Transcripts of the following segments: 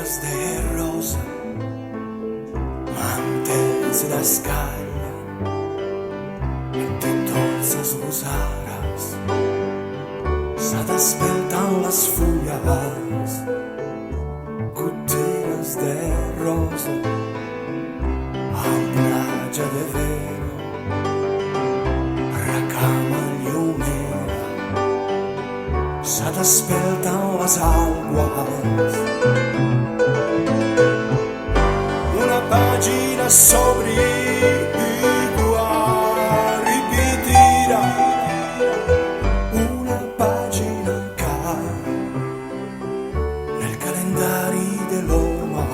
goteras de rosa, mantes de las cañas, de dulces rosaras, se despertan las fullas, goteras de rosa, a playa de vero, racama llumera, se despertan las aguas. Una pagina sobre igual ripetirà, una pagina cae nel calendario dell'uomo,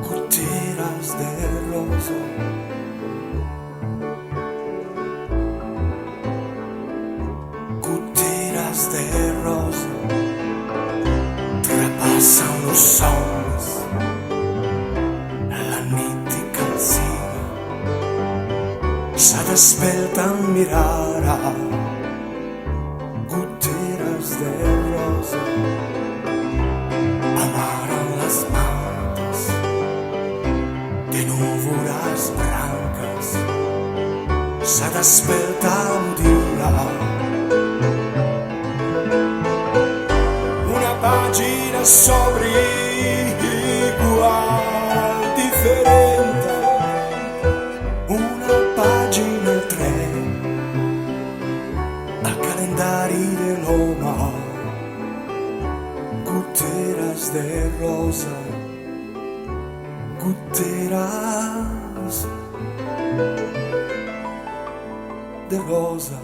goteras de rosa, goteras de rosa, trapassan los soles, la mítica silla, se despertan mirará, goteras de rosa, amaran las mantas de nubes blancas, se despertan día, una pagina sobre igual diferente, una pagina tre al calendario dell'uomo, goteras de rosa, goteras de rosa.